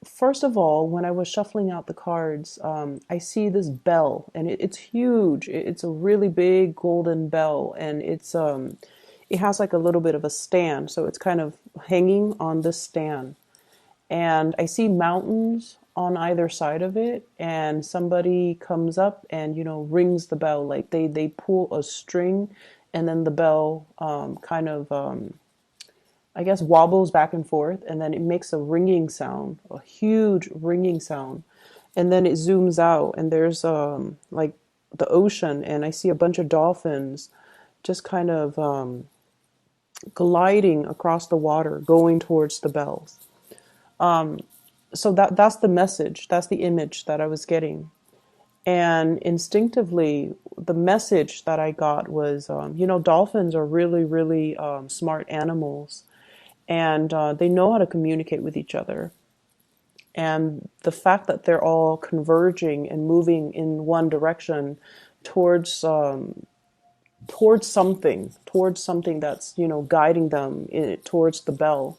First of all, when I was shuffling out the cards, I see this bell, and it's huge. It's a really big golden bell, and it has like a little bit of a stand, so it's kind of hanging on this stand. And I see mountains on either side of it, and somebody comes up and rings the bell, like they pull a string, and then the bell kind of I guess wobbles back and forth, and then it makes a ringing sound, a huge ringing sound. And then it zooms out, and there's like the ocean, and I see a bunch of dolphins just kind of gliding across the water, going towards the bells. So that's the message, that's the image that I was getting. And instinctively, the message that I got was, dolphins are really, really smart animals, and they know how to communicate with each other. And the fact that they're all converging and moving in one direction towards towards something that's guiding them towards the bell.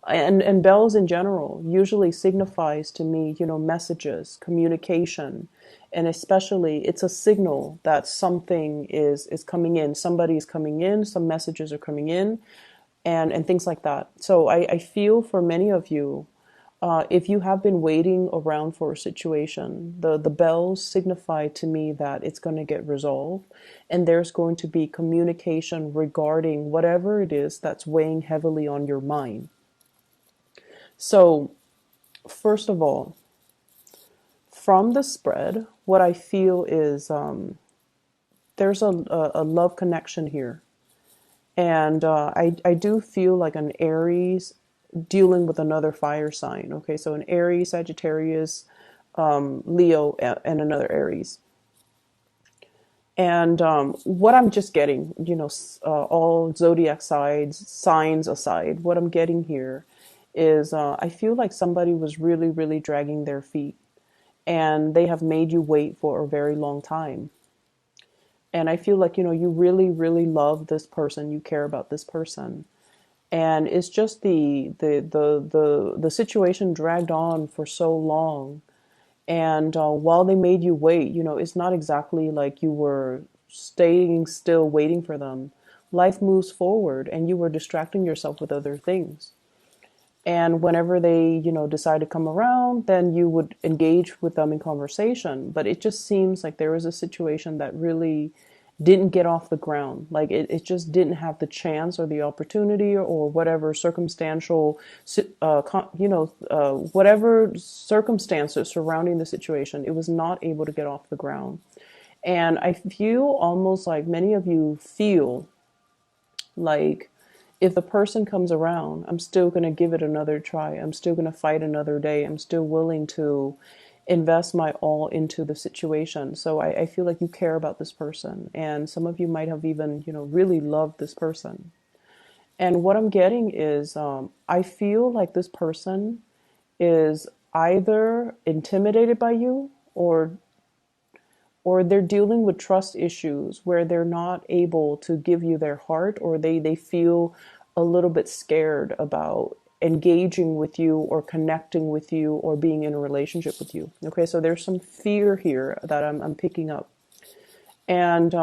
And bells in general usually signifies to me messages, communication, and especially it's a signal that something is coming in, somebody is coming in, some messages are coming in, and things like that. So I feel for many of you, if you have been waiting around for a situation, the bells signify to me that it's going to get resolved, and there's going to be communication regarding whatever it is that's weighing heavily on your mind. So, first of all, from the spread, what I feel is there's a love connection here. And I do feel like an Aries dealing with another fire sign. Okay, so an Aries, Sagittarius, Leo, and another Aries. And what I'm just getting, all zodiac signs aside, what I'm getting here is I feel like somebody was really, really dragging their feet, and they have made you wait for a very long time. And I feel like, you really, really love this person, you care about this person. And it's just the situation dragged on for so long. And while they made you wait, it's not exactly like you were staying still waiting for them. Life moves forward, and you were distracting yourself with other things. And whenever they, decide to come around, then you would engage with them in conversation. But it just seems like there was a situation that really didn't get off the ground. Like it just didn't have the chance or the opportunity or whatever circumstantial, whatever circumstances surrounding the situation, it was not able to get off the ground. And I feel almost like many of you feel like if the person comes around, I'm still going to give it another try. I'm still going to fight another day. I'm still willing to invest my all into the situation. So I feel like you care about this person. And some of you might have even, really loved this person. And what I'm getting is I feel like this person is either intimidated by you or they're dealing with trust issues where they're not able to give you their heart, or they feel a little bit scared about engaging with you or connecting with you or being in a relationship with you. Okay, so there's some fear here that I'm picking up. And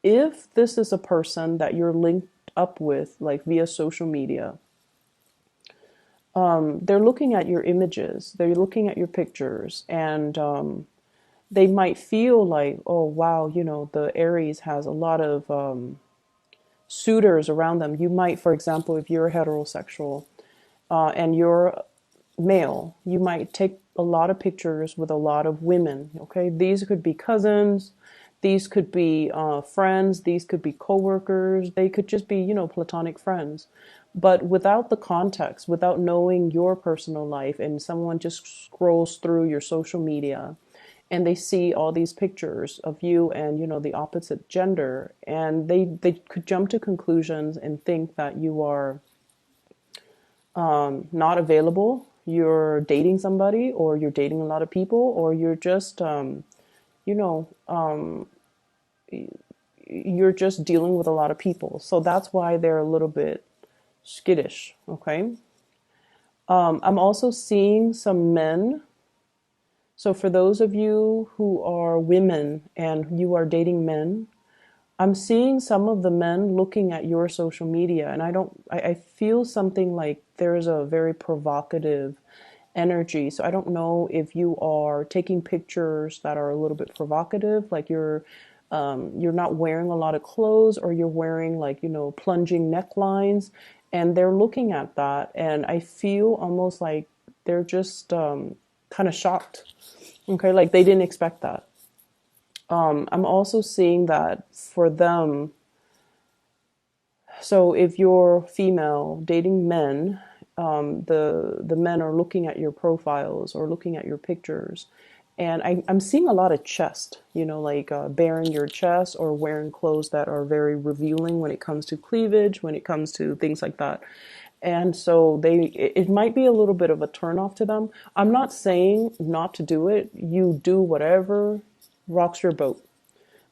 if this is a person that you're linked up with, like via social media, they're looking at your images, they're looking at your pictures, and they might feel like, oh, wow, the Aries has a lot of suitors around them. You might, for example, if you're heterosexual and you're male, you might take a lot of pictures with a lot of women. Okay, these could be cousins, these could be friends, these could be coworkers, they could just be, platonic friends. But without the context, without knowing your personal life, and someone just scrolls through your social media and they see all these pictures of you and the opposite gender, and they could jump to conclusions and think that you are not available, you're dating somebody, or you're dating a lot of people, or you're just you know you're just dealing with a lot of people. So that's why they're a little bit skittish. Okay. I'm also seeing some men. So for those of you who are women and you are dating men, I'm seeing some of the men looking at your social media, and I feel something like there's a very provocative energy. So I don't know if you are taking pictures that are a little bit provocative, like you're not wearing a lot of clothes, or you're wearing like, plunging necklines, and they're looking at that, and I feel almost like they're just kind of shocked. Okay, like they didn't expect that. I'm also seeing that for them. So if you're female dating men, the men are looking at your profiles or looking at your pictures, and I'm seeing a lot of chest. Like bearing your chest or wearing clothes that are very revealing when it comes to cleavage, when it comes to things like that. And so it might be a little bit of a turnoff to them. I'm not saying not to do it. You do whatever rocks your boat.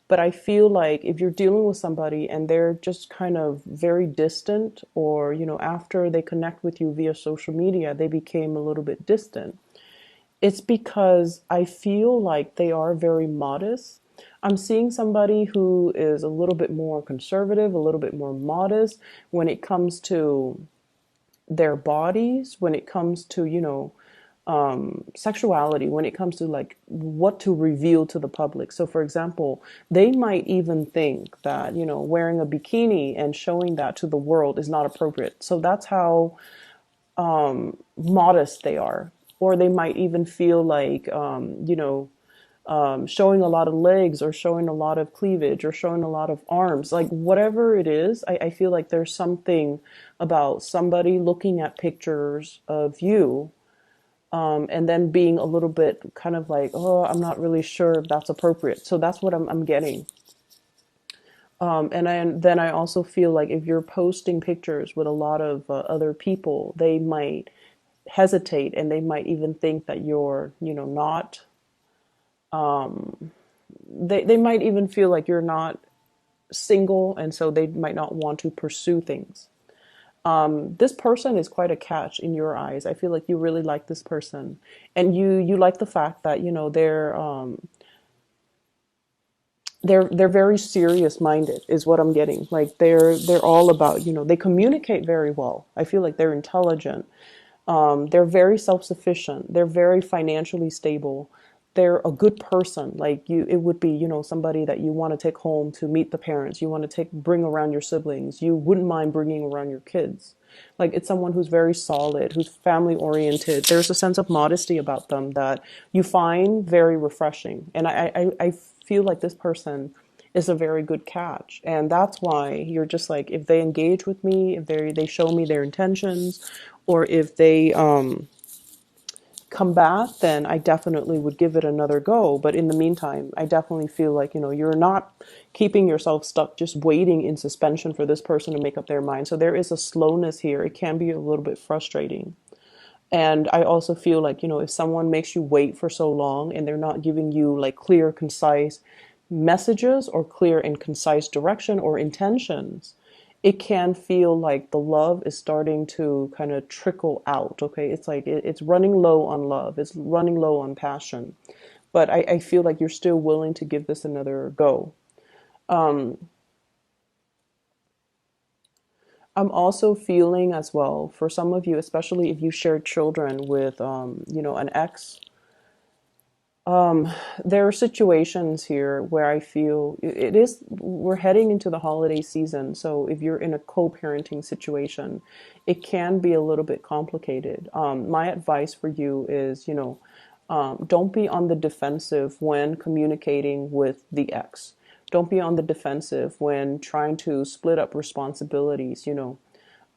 But I feel like if you're dealing with somebody and they're just kind of very distant, or, after they connect with you via social media, they became a little bit distant, it's because I feel like they are very modest. I'm seeing somebody who is a little bit more conservative, a little bit more modest when it comes to their bodies, when it comes to, sexuality, when it comes to like what to reveal to the public. So for example, they might even think that, wearing a bikini and showing that to the world is not appropriate. So that's how modest they are. Or they might even feel like, showing a lot of legs or showing a lot of cleavage or showing a lot of arms, like whatever it is, I feel like there's something about somebody looking at pictures of you, and then being a little bit kind of like, oh, I'm not really sure if that's appropriate. So that's what I'm getting. Then I also feel like if you're posting pictures with a lot of other people, they might hesitate, and they might even think that you're, not, they might even feel like you're not single, and so they might not want to pursue things. This person is quite a catch in your eyes. I feel like you really like this person, and you like the fact that they're very serious minded is what I'm getting. Like they're all about, they communicate very well. I feel like they're intelligent. They're very self-sufficient. They're very financially stable. They're a good person. Like it would be, somebody that you want to take home to meet the parents. You want to bring around your siblings. You wouldn't mind bringing around your kids. Like it's someone who's very solid, who's family oriented. There's a sense of modesty about them that you find very refreshing. And I feel like this person is a very good catch. And that's why you're just like, if they engage with me, if they show me their intentions, or if they come back, then I definitely would give it another go. But in the meantime, I definitely feel like, you're not keeping yourself stuck just waiting in suspension for this person to make up their mind. So there is a slowness here. It can be a little bit frustrating. And I also feel like, if someone makes you wait for so long and they're not giving you like clear, concise messages or clear and concise direction or intentions, it can feel like the love is starting to kind of trickle out. Okay. It's like it's running low on love, it's running low on passion. But I feel like you're still willing to give this another go. I'm also feeling as well for some of you, especially if you share children with, an ex. There are situations here where I feel we're heading into the holiday season. So if you're in a co-parenting situation, it can be a little bit complicated. My advice for you is, don't be on the defensive when communicating with the ex. Don't be on the defensive when trying to split up responsibilities.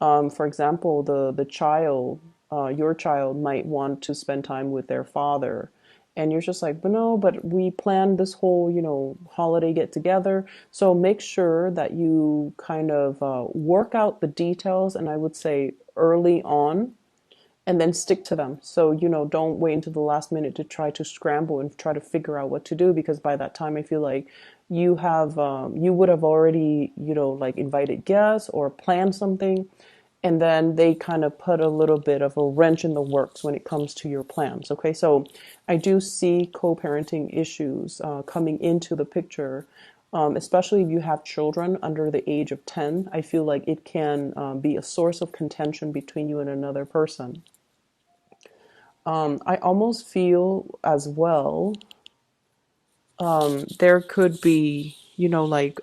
For example, the child, your child might want to spend time with their father, and you're just like, but no, but we planned this whole, holiday get together. So make sure that you kind of work out the details, and I would say early on, and then stick to them. So, don't wait until the last minute to try to scramble and try to figure out what to do, because by that time I feel like you would have already, like invited guests or planned something, and then they kind of put a little bit of a wrench in the works when it comes to your plans. Okay, so I do see co-parenting issues coming into the picture, especially if you have children under the age of 10. I feel like it can be a source of contention between you and another person. I almost feel as well there could be, like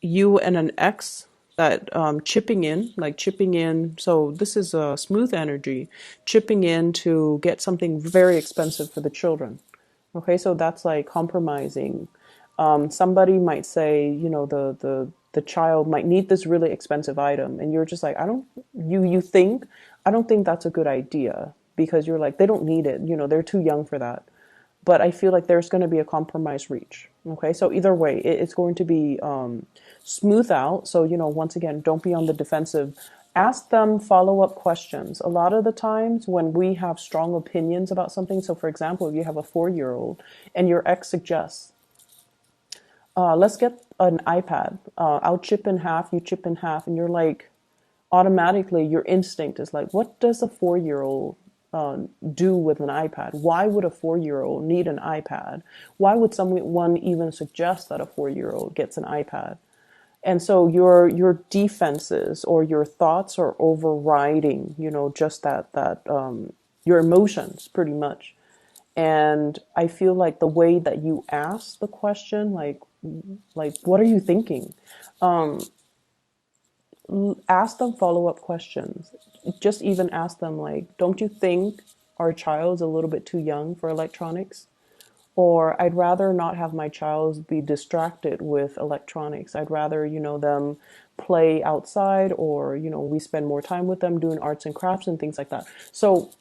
you and an ex that chipping in. So this is a smooth energy, chipping in to get something very expensive for the children. Okay, so that's like compromising. Somebody might say, the child might need this really expensive item, and you're just like, I don't. You think I don't think that's a good idea because you're like they don't need it. They're too young for that. But I feel like there's going to be a compromise reach. Okay, so either way, it's going to be smooth out. So, once again, don't be on the defensive. Ask them follow-up questions. A lot of the times when we have strong opinions about something, so for example, if you have a 4-year-old and your ex suggests, let's get an iPad. I'll chip in half, you chip in half, and you're like, automatically your instinct is like, what does a 4-year-old do with an iPad? Why would a 4-year-old need an iPad? Why would someone even suggest that a 4-year-old gets an iPad? And so your defenses or your thoughts are overriding, just that your emotions pretty much. And I feel like the way that you ask the question, like what are you thinking? Ask them follow-up questions. Just even ask them like, don't you think our child's a little bit too young for electronics? Or I'd rather not have my child be distracted with electronics. I'd rather, them play outside, or, we spend more time with them doing arts and crafts and things like that. So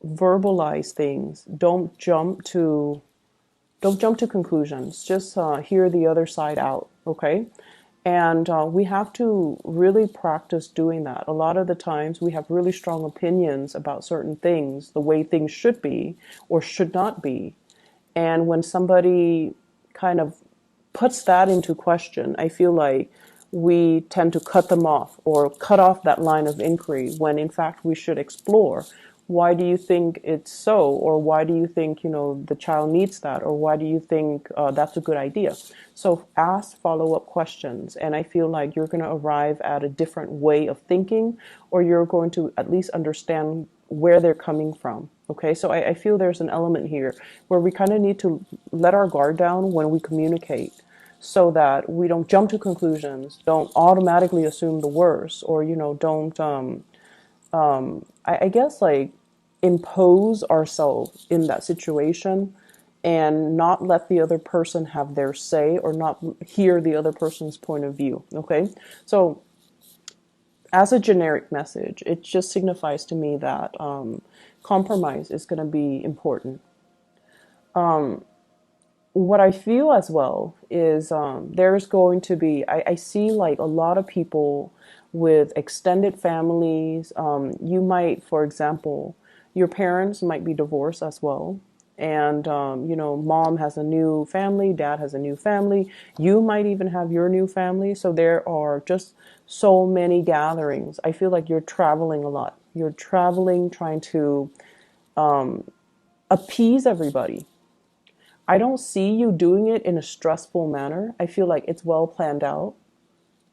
verbalize things. Don't jump to conclusions. Just hear the other side out, okay? And we have to really practice doing that. A lot of the times we have really strong opinions about certain things, the way things should be or should not be. And when somebody kind of puts that into question, I feel like we tend to cut them off or cut off that line of inquiry when in fact we should explore. Why do you think it's so? Or why do you think, the child needs that? Or why do you think that's a good idea? So ask follow-up questions. And I feel like you're going to arrive at a different way of thinking, or you're going to at least understand where they're coming from. Okay, so I feel there's an element here where we kind of need to let our guard down when we communicate so that we don't jump to conclusions, don't automatically assume the worst, or, don't, I guess, like impose ourselves in that situation and not let the other person have their say or not hear the other person's point of view. Okay, so as a generic message, it just signifies to me that compromise is going to be important. What I feel as well is there's going to be, I see like a lot of people with extended families. You might, for example, your parents might be divorced as well. And, mom has a new family, dad has a new family. You might even have your new family. So there are just so many gatherings. I feel like you're traveling a lot. You're traveling, trying to appease everybody. I don't see you doing it in a stressful manner. I feel like it's well planned out.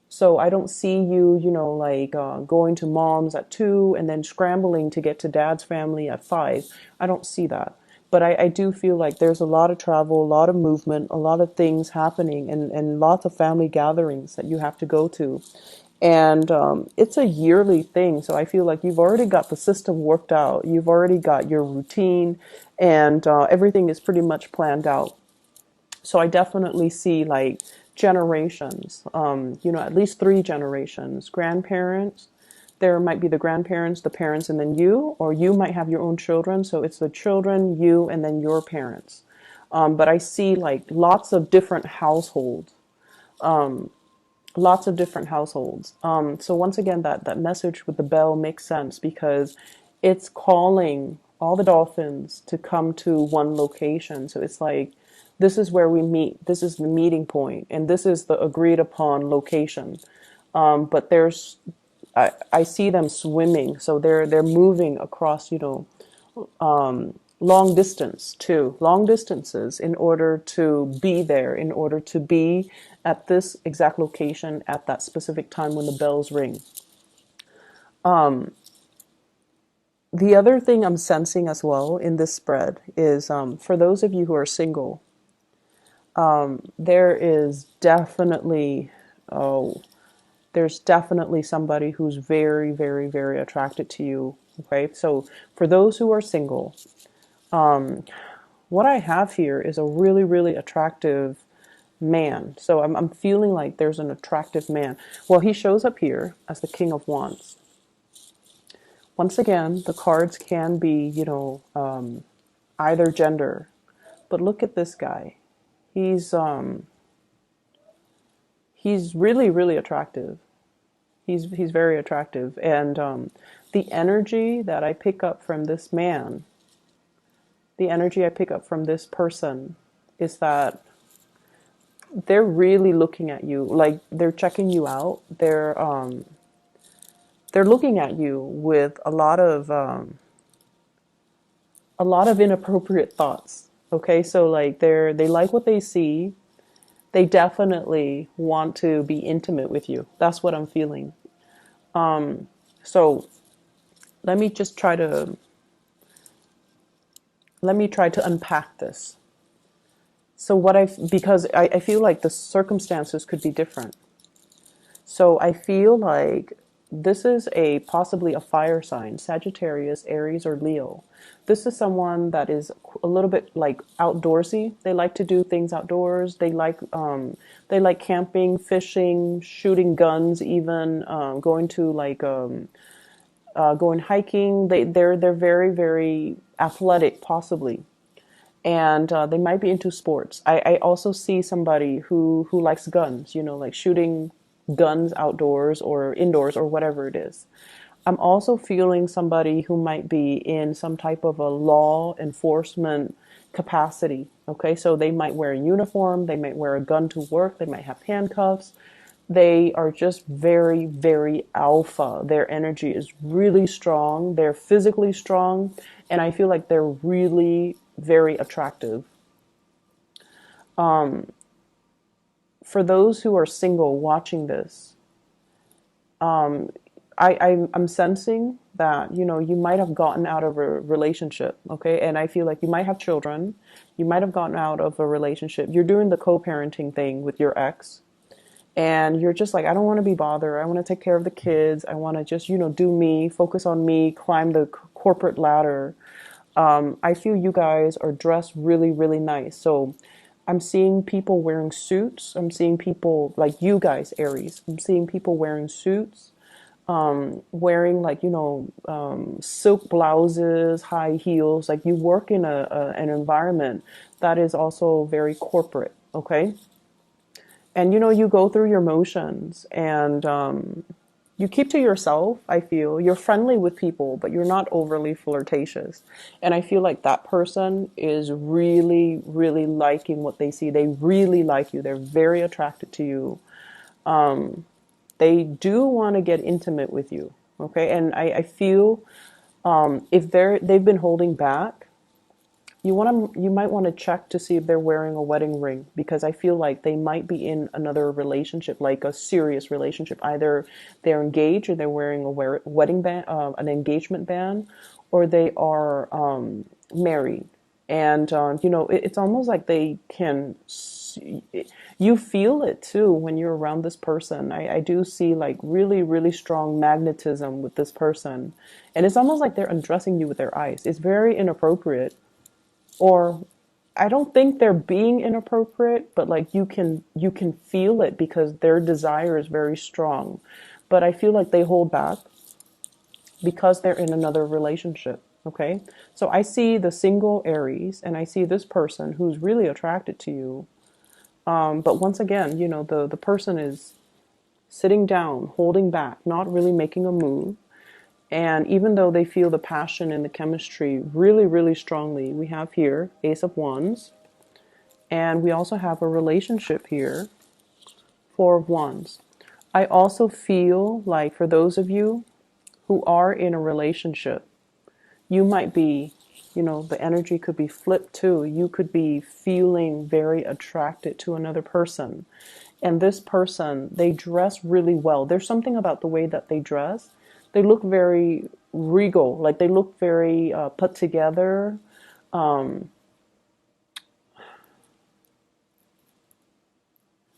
So I don't see you, like going to mom's at 2 and then scrambling to get to dad's family at 5. I don't see that. But I do feel like there's a lot of travel, a lot of movement, a lot of things happening, and lots of family gatherings that you have to go to. And it's a yearly thing. So I feel like you've already got the system worked out. You've already got your routine, and everything is pretty much planned out. So I definitely see like generations, at least 3 generations, grandparents. There might be the grandparents, the parents, and then you, or you might have your own children. So it's the children, you, and then your parents. But I see like lots of different households. So once again, that message with the bell makes sense because it's calling all the dolphins to come to one location. So it's like, this is where we meet. This is the meeting point, and this is the agreed upon location. But there's I see them swimming, so they're moving across, long distance too, long distances in order to be there, in order to be at this exact location at that specific time when the bells ring. The other thing I'm sensing as well in this spread is, for those of you who are single, there is definitely, oh, there's definitely somebody who's very, very, very attracted to you. Okay, so for those who are single, what I have here is a really, really attractive man. So I'm feeling like there's an attractive man. Well, he shows up here as the King of Wands. Once again, the cards can be, either gender, but look at this guy. He's really, really attractive. He's very attractive, and the energy that I pick up from this man, the energy I pick up from this person, is that they're really looking at you, like they're checking you out. They're looking at you with a lot of inappropriate thoughts. Okay, so like they like what they see. They definitely want to be intimate with you. That's what I'm feeling. So let me just try to unpack this. So because I feel like the circumstances could be different. So I feel like this is possibly a fire sign, Sagittarius, Aries, or Leo. This is someone that is a little bit like outdoorsy. They like to do things outdoors. They like camping, fishing, shooting guns, even going to going hiking. They're very, very athletic, possibly, and they might be into sports. I also see somebody who likes guns, like shooting guns outdoors or indoors or whatever it is. I'm also feeling somebody who might be in some type of a law enforcement capacity. Okay, so they might wear a uniform, they might wear a gun to work, they might have handcuffs. They are just very, very alpha. Their energy is really strong, they're physically strong, and I feel like they're really very attractive. For those who are single watching this, I'm sensing that, you might have gotten out of a relationship, okay? And I feel like you might have children. You might have gotten out of a relationship. You're doing the co-parenting thing with your ex. And you're just like, I don't want to be bothered. I want to take care of the kids. I want to just, do me, focus on me, climb the corporate ladder. I feel you guys are dressed really, really nice. So I'm seeing people wearing suits. I'm seeing people like you guys, Aries. I'm seeing people wearing suits, wearing silk blouses, high heels. Like you work in an environment that is also very corporate, okay? And you go through your motions, and you keep to yourself. I feel you're friendly with people, but you're not overly flirtatious. And I feel like that person is really, really liking what they see. They really like you. They're very attracted to you. They do want to get intimate with you. Okay. And I feel, if they've been holding back, you might want to check to see if they're wearing a wedding ring, because I feel like they might be in another relationship, like a serious relationship. Either they're engaged, or they're wearing a wedding band, an engagement band, or they are married. And it's almost like they can. You feel it too when you're around this person. I do see like really, really strong magnetism with this person, and it's almost like they're undressing you with their eyes. It's very inappropriate, or I don't think they're being inappropriate, but like you can feel it because their desire is very strong. But I feel like they hold back because they're in another relationship. Okay, so I see the single Aries, and I see this person who's really attracted to you. But once again, the person is sitting down, holding back, not really making a move. And even though they feel the passion and the chemistry really, really strongly, we have here Ace of Wands. And we also have a relationship here, Four of Wands. I also feel like for those of you who are in a relationship, you might be, the energy could be flipped too. You could be feeling very attracted to another person. And this person, they dress really well. There's something about the way that they dress. They look very regal, like they look very put together.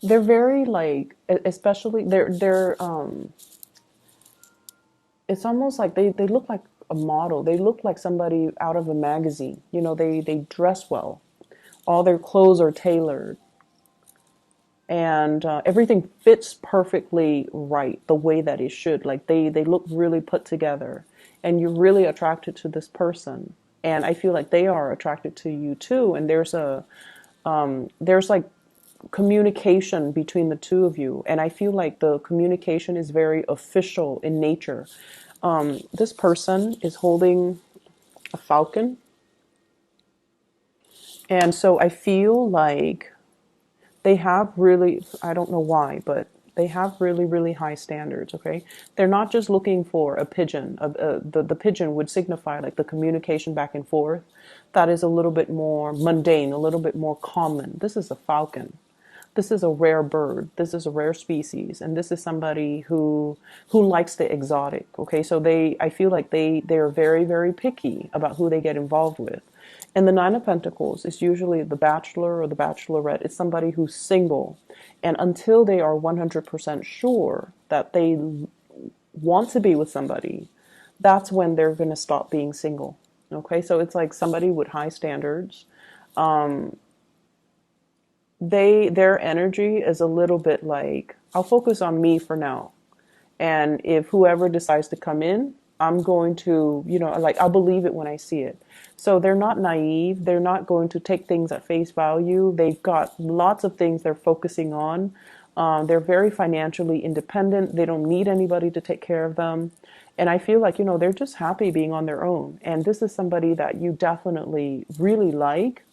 They're very like, especially it's almost like they look like a model. They look like somebody out of a magazine. They dress well. All their clothes are tailored, and everything fits perfectly right the way that it should. Like they look really put together, and you're really attracted to this person. And I feel like they are attracted to you too. And there's like communication between the two of you, and I feel like the communication is very official in nature. This person is holding a falcon, and so I feel like they have really, I don't know why, but they have really, really high standards. Okay, they're not just looking for a pigeon. The pigeon would signify like the communication back and forth. That is a little bit more mundane, a little bit more common. This is a falcon. This is a rare bird. This is a rare species, and this is somebody who likes the exotic. Okay, so I feel like they're very, very picky about who they get involved with. And the Nine of Pentacles is usually the bachelor or the bachelorette. It's somebody who's single, and until they are 100% sure that they want to be with somebody, that's when they're going to stop being single. Okay, so it's like somebody with high standards. Their energy is a little bit like, I'll focus on me for now, and if whoever decides to come in, I'm going to, like, I'll believe it when I see it. So they're not naive. They're not going to take things at face value. They've got lots of things they're focusing on. They're very financially independent. They don't need anybody to take care of them. And I feel like, they're just happy being on their own. And this is somebody that you definitely really like,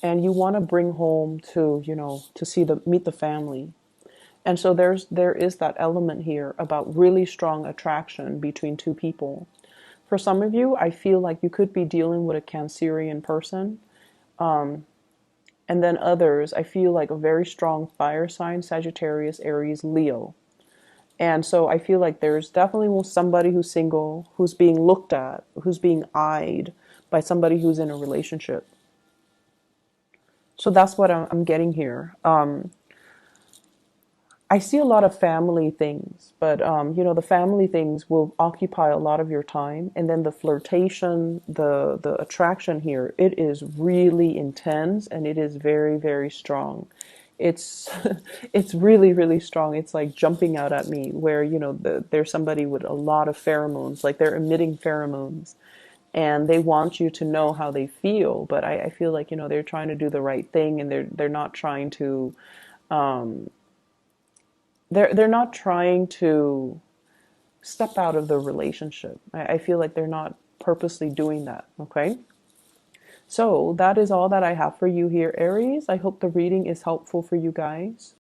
and you want to bring home to, to meet the family. And so there is that element here about really strong attraction between two people. For some of you, I feel like you could be dealing with a Cancerian person. And then others, I feel like a very strong fire sign, Sagittarius, Aries, Leo. And so I feel like there's definitely somebody who's single, who's being looked at, who's being eyed by somebody who's in a relationship. So that's what I'm getting here. I see a lot of family things, but the family things will occupy a lot of your time, and then the flirtation, the attraction here, it is really intense, and it is very, very strong. It's it's really, really strong. It's like jumping out at me, where there's somebody with a lot of pheromones, like they're emitting pheromones, and they want you to know how they feel. But I feel like they're trying to do the right thing, and they're not trying to. They're not trying to step out of the relationship. I feel like they're not purposely doing that. Okay. So that is all that I have for you here, Aries. I hope the reading is helpful for you guys.